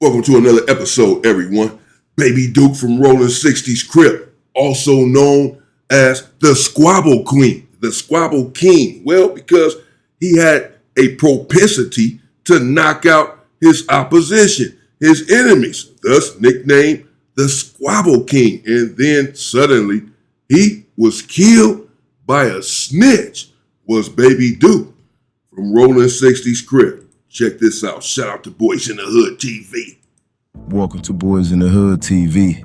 Welcome to another episode, everyone. Baby Duke from R60's Crip, also known as the Squabble Queen, the Squabble King. Well, because he had a propensity to knock out his opposition, his enemies, thus nicknamed the Squabble King. And then suddenly he was killed by a snitch, was Baby Duke from R60's Crip. Check this out. Shout out to Boys in the Hood TV. Welcome to Boys in the Hood TV.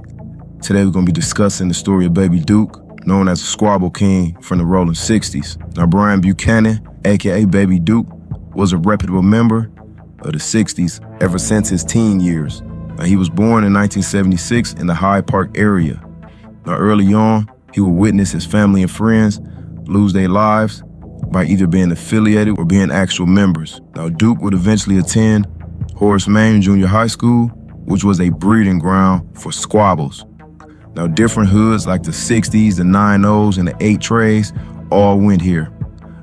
Today we're going to be discussing the story of Baby Duke, known as the Squabble King from the Rolling 60s. Now, Brian Buchanan, aka Baby Duke, was a reputable member of the 60s ever since his teen years. Now, he was born in 1976 in the Hyde Park area. Now, early on, he would witness his family and friends lose their lives by either being affiliated or being actual members. Now, Duke would eventually attend Horace Mann Junior High School, which was a breeding ground for squabbles. Now, different hoods like the 60s, the 9-0s, and the 8 trays all went here.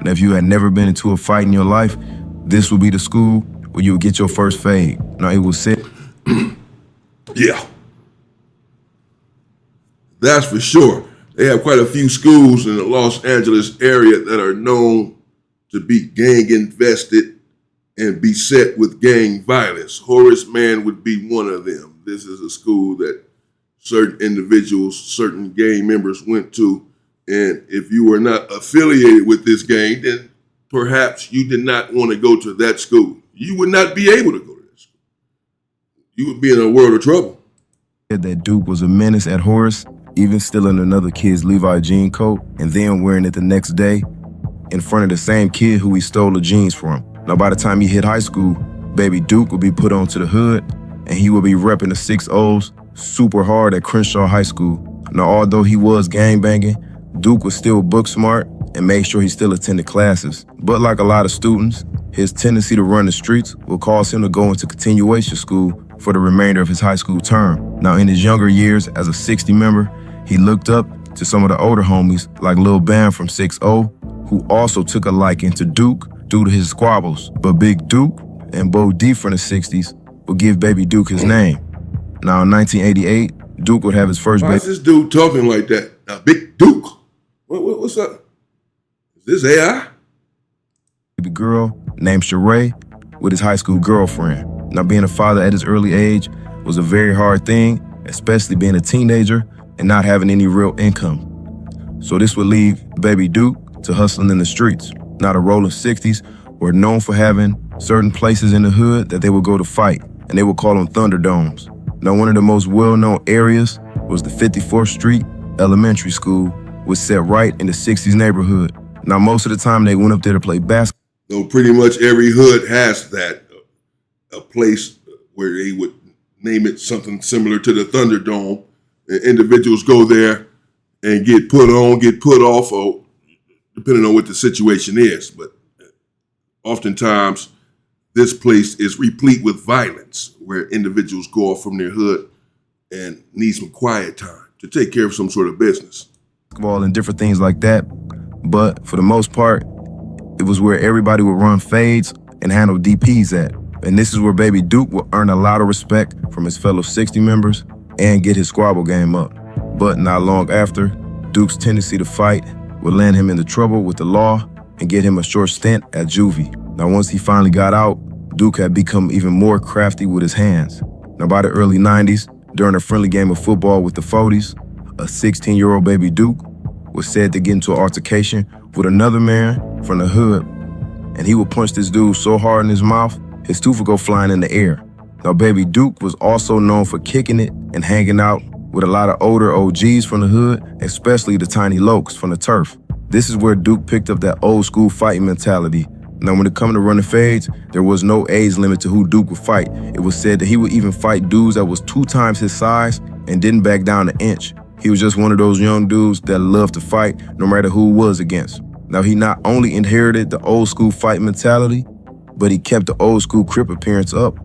Now, if you had never been into a fight in your life, this would be the school where you would get your first fade. Now, it was said... Yeah, that's for sure. They have quite a few schools in the Los Angeles area that are known to be gang invested and beset with gang violence. Horace Mann would be one of them. This is a school that certain individuals, certain gang members went to. And if you were not affiliated with this gang, then perhaps you did not want to go to that school. You would not be able to go to that school. You would be in a world of trouble. That Duke was a menace at Horace, even stealing another kid's Levi jean coat and then wearing it the next day in front of the same kid who he stole the jeans from. Now, by the time he hit high school, Baby Duke would be put onto the hood and he would be repping the 6-0s super hard at Crenshaw High School. Now, although he was gangbanging, Duke was still book smart and made sure he still attended classes. But like a lot of students, his tendency to run the streets would cause him to go into continuation school for the remainder of his high school term. Now, in his younger years as a 60 member, he looked up to some of the older homies like Lil Bam from 6-0, who also took a liking to Duke due to his squabbles. But Big Duke and Bo D from the 60s would give Baby Duke his name. Now, in 1988, Duke would have his first baby. Why is this dude talking like that? Now, Big Duke? What's up? Is this AI? Baby girl named Sheree with his high school girlfriend. Now, being a father at his early age was a very hard thing, especially being a teenager and not having any real income. So this would leave Baby Duke to hustling in the streets. Now, the Rolling 60s were known for having certain places in the hood that they would go to fight, and they would call them Thunderdomes. Now, one of the most well-known areas was the 54th Street Elementary School, which sat right in the 60s neighborhood. Now, most of the time, they went up there to play basketball. So pretty much every hood has that, a place where they would name it something similar to the Thunderdome. And individuals go there and get put on, get put off, or depending on what the situation is. But oftentimes, this place is replete with violence, where individuals go off from their hood and need some quiet time to take care of some sort of business. And different things like that. But for the most part, it was where everybody would run fades and handle DPs at. And this is where Baby Duke would earn a lot of respect from his fellow 60 members and get his squabble game up. But not long after, Duke's tendency to fight would land him into trouble with the law and get him a short stint at juvie. Now, once he finally got out, Duke had become even more crafty with his hands. Now, by the early 90s, during a friendly game of football with the 40s, a 16-year-old Baby Duke was said to get into an altercation with another man from the hood, and he would punch this dude so hard in his mouth, his tooth would go flying in the air. Now, Baby Duke was also known for kicking it and hanging out with a lot of older OGs from the hood, especially the Tiny Lokes from the turf. This is where Duke picked up that old school fighting mentality. Now, when it come to running fades, there was no age limit to who Duke would fight. It was said that he would even fight dudes that was 2 times his size and didn't back down an inch. He was just one of those young dudes that loved to fight no matter who was against. Now, he not only inherited the old school fight mentality, but he kept the old school Crip appearance up,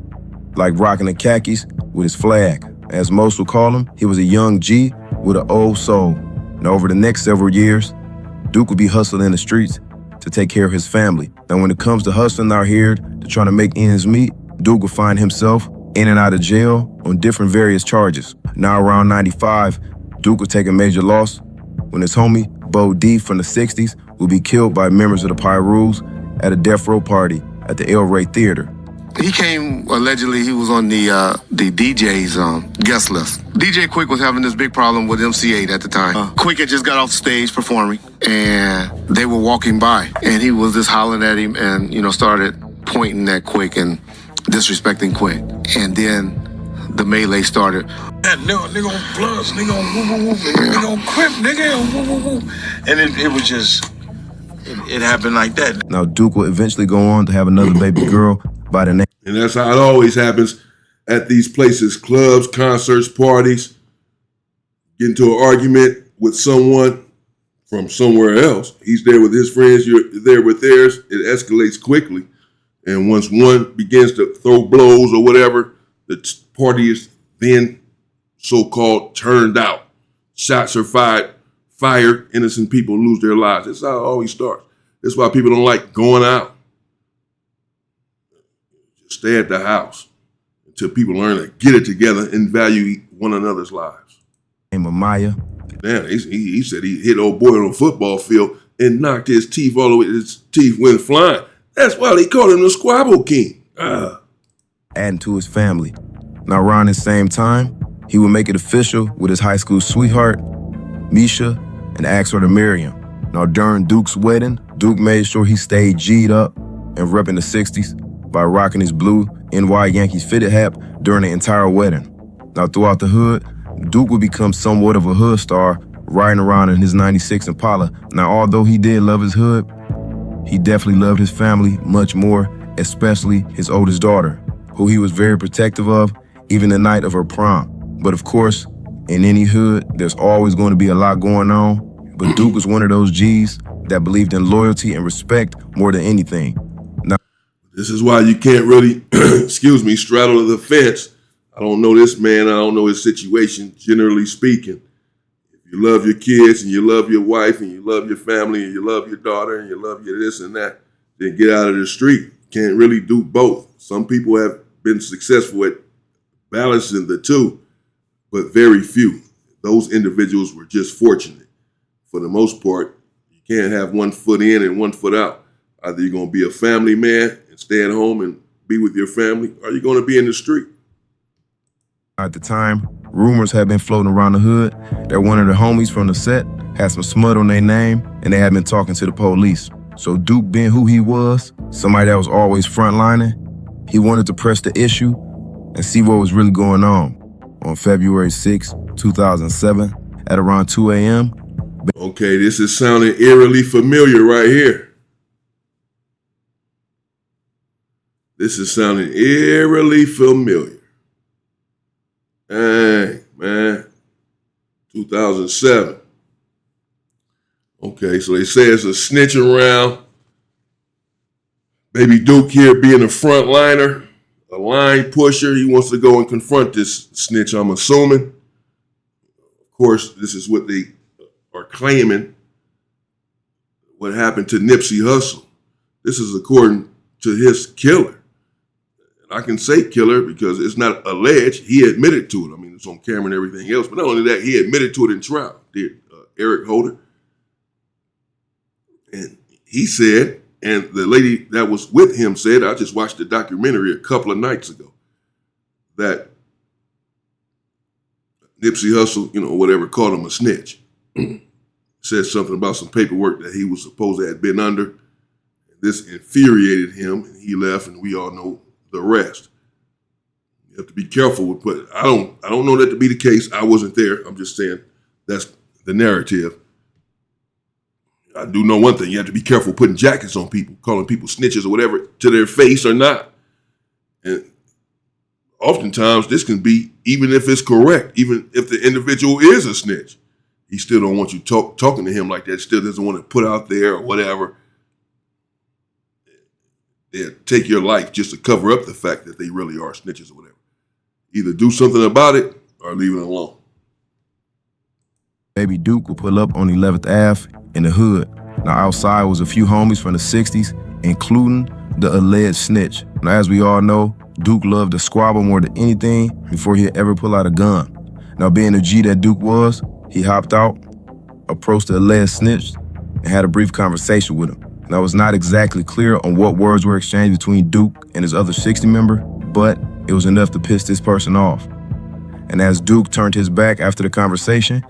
like rocking the khakis with his flag. As most would call him, he was a young G with an old soul. Now, over the next several years, Duke would be hustling in the streets to take care of his family. Now, when it comes to hustling out here to try to make ends meet, Duke would find himself in and out of jail on different various charges. Now around 95, Duke would take a major loss when his homie, Bo D from the 60s, would be killed by members of the Pyroos at a death row party at the El Rey Theater. He came, allegedly, he was on the DJ's guest list. DJ Quick was having this big problem with MC8 at the time. Quick had just got off stage performing, and they were walking by, and he was just hollering at him and, started pointing at Quick and disrespecting Quick. And then the melee started. That nigga on Bloods, nigga on woo woo woo, nigga on Crip, nigga on woo woo woo. And it was just, it happened like that. Now Duke will eventually go on to have another baby girl by the name. And that's how it always happens at these places, clubs, concerts, parties. Get into an argument with someone from somewhere else. He's there with his friends, you're there with theirs. It escalates quickly. And once one begins to throw blows or whatever, the party is then so-called turned out. Shots are fired, innocent people lose their lives. That's how it always starts. That's why people don't like going out. Just stay at the house until people learn to get it together and value one another's lives. Name of Maya. Damn, he said he hit old boy on a football field and knocked his teeth all the way, his teeth went flying. That's why they called him the Squabble King. Adding to his family. Now around the same time, he would make it official with his high school sweetheart, Misha, and asked her to marry him. Now during Duke's wedding, Duke made sure he stayed G'd up and repping the 60s by rocking his blue NY Yankees fitted hat during the entire wedding. Now throughout the hood, Duke would become somewhat of a hood star, riding around in his 96 Impala. Now although he did love his hood, he definitely loved his family much more, especially his oldest daughter, who he was very protective of, even the night of her prom. But of course, in any hood, there's always going to be a lot going on. But Duke was one of those G's that believed in loyalty and respect more than anything. Now, this is why you can't really, straddle the fence. I don't know this man. I don't know his situation, generally speaking. If you love your kids and you love your wife and you love your family and you love your daughter and you love your this and that, then get out of the street. Can't really do both. Some people have been successful at balancing the two, but very few. Those individuals were just fortunate. For the most part, you can't have one foot in and one foot out. Either you're going to be a family man and stay at home and be with your family, or you're going to be in the street. at the time, rumors had been floating around the hood that one of the homies from the set had some smut on their name and they had been talking to the police. So Duke, being who he was, somebody that was always frontlining, he wanted to press the issue and see what was really going on. On February 6, 2007, at around 2 a.m. Okay, this is sounding eerily familiar right here. This is sounding eerily familiar. Dang, man. 2007. Okay, so they say it's a snitching round. Baby Duke here being a frontliner, a line pusher. He wants to go and confront this snitch, I'm assuming. Of course, this is what they are claiming what happened to Nipsey Hussle. This is according to his killer. And I can say killer because it's not alleged. He admitted to it. I mean, it's on camera and everything else. But not only that, he admitted to it in trial, did Eric Holder. And he said, and the lady that was with him said, I just watched the documentary a couple of nights ago, that Nipsey Hussle, whatever, called him a snitch. Said something about some paperwork that he was supposed to have been under. This infuriated him, and he left, and we all know the rest. You have to be careful with putting. I don't know that to be the case. I wasn't there. I'm just saying that's the narrative. I do know one thing. You have to be careful putting jackets on people, calling people snitches or whatever to their face or not. And oftentimes this can be, even if it's correct, even if the individual is a snitch, he still don't want you talking to him like that. Still doesn't want to put out there or whatever. They'll take your life just to cover up the fact that they really are snitches or whatever. Either do something about it or leave it alone. Baby Duke would pull up on 11th Ave in the hood. Now outside was a few homies from the 60s, including the alleged snitch. Now as we all know, Duke loved to squabble more than anything before he'd ever pull out a gun. Now, being the G that Duke was, he hopped out, approached the alleged Snitch, and had a brief conversation with him. Now, it was not exactly clear on what words were exchanged between Duke and his other 60 member, but it was enough to piss this person off. And as Duke turned his back after the conversation,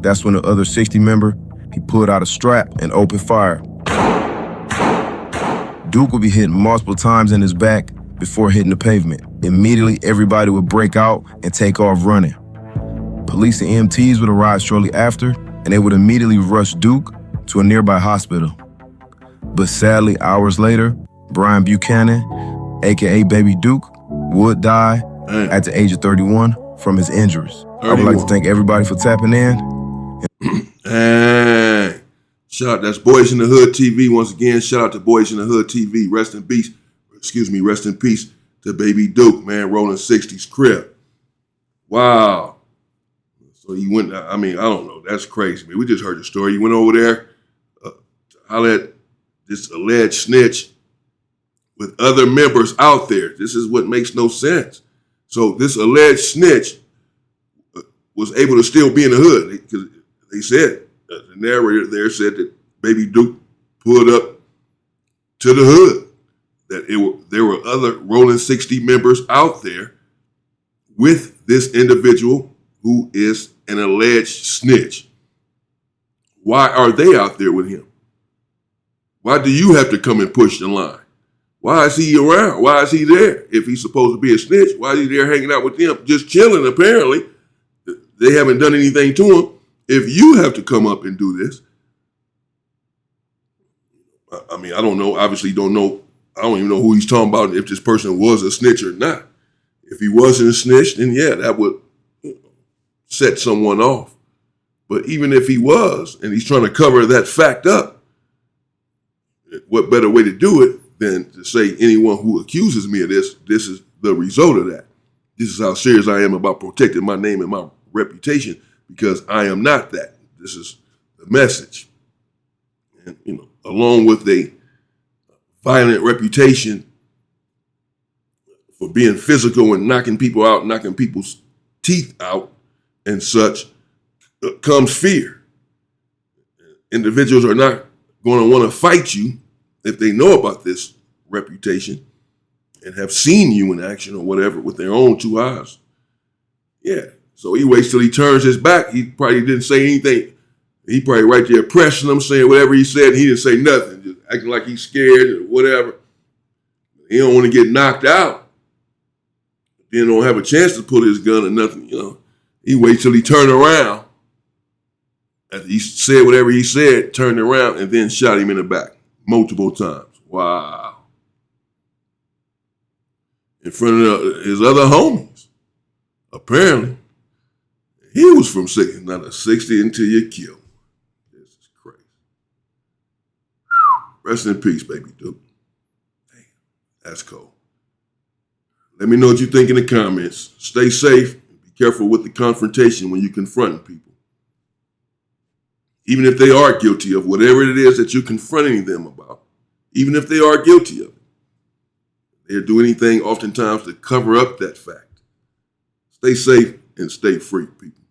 that's when the other 60 member, he pulled out a strap and opened fire. Duke would be hit multiple times in his back before hitting the pavement. Immediately, everybody would break out and take off running. Police and EMTs would arrive shortly after, and they would immediately rush Duke to a nearby hospital. But sadly, hours later, Brian Buchanan, aka Baby Duke, would die at the age of 31 from his injuries. I would like to thank everybody for tapping in. Hey, shout out, that's Boys in the Hood TV. Once again, shout out to Boys in the Hood TV. Rest in peace to Baby Duke, man, rolling 60's Crip. Wow. So he went, I don't know, that's crazy, man. We just heard the story. He went over there, hollered at this alleged snitch with other members out there. This is what makes no sense. So this alleged snitch was able to still be in the hood because they said, the narrator there said that Baby Duke pulled up to the hood, that there were other Rolling 60 members out there with this individual who is an alleged snitch. Why are they out there with him? Why do you have to come and push the line? Why is he around? Why is he there? If he's supposed to be a snitch, why is he there hanging out with them, just chilling apparently? They haven't done anything to him. If you have to come up and do this, I don't know, obviously don't know, I don't even know who he's talking about, if this person was a snitch or not. If he wasn't a snitch, then yeah, that would set someone off. But even if he was, and he's trying to cover that fact up, what better way to do it than to say anyone who accuses me of this is the result of that. This is how serious I am about protecting my name and my reputation, because I am not that. This is the message. And, along with a violent reputation for being physical and knocking people out, knocking people's teeth out and such, comes fear. Individuals are not going to want to fight you if they know about this reputation and have seen you in action or whatever with their own two eyes. Yeah. So he waits till he turns his back. He probably didn't say anything. He probably right there pressing him, saying whatever he said. He didn't say nothing, just acting like he's scared or whatever. He don't want to get knocked out. Then don't have a chance to pull his gun or nothing, He waits till he turned around. After he said whatever he said, turned around, and then shot him in the back multiple times. Wow. In front of his other homies. Apparently. He was from 60, not a 60 until you kill. This is crazy. Rest in peace, Baby Duke. Damn, that's cold. Let me know what you think in the comments. Stay safe. Be careful with the confrontation when you're confronting people. Even if they are guilty of whatever it is that you're confronting them about, even if they are guilty of it, they'll do anything oftentimes to cover up that fact. Stay safe and stay free, people.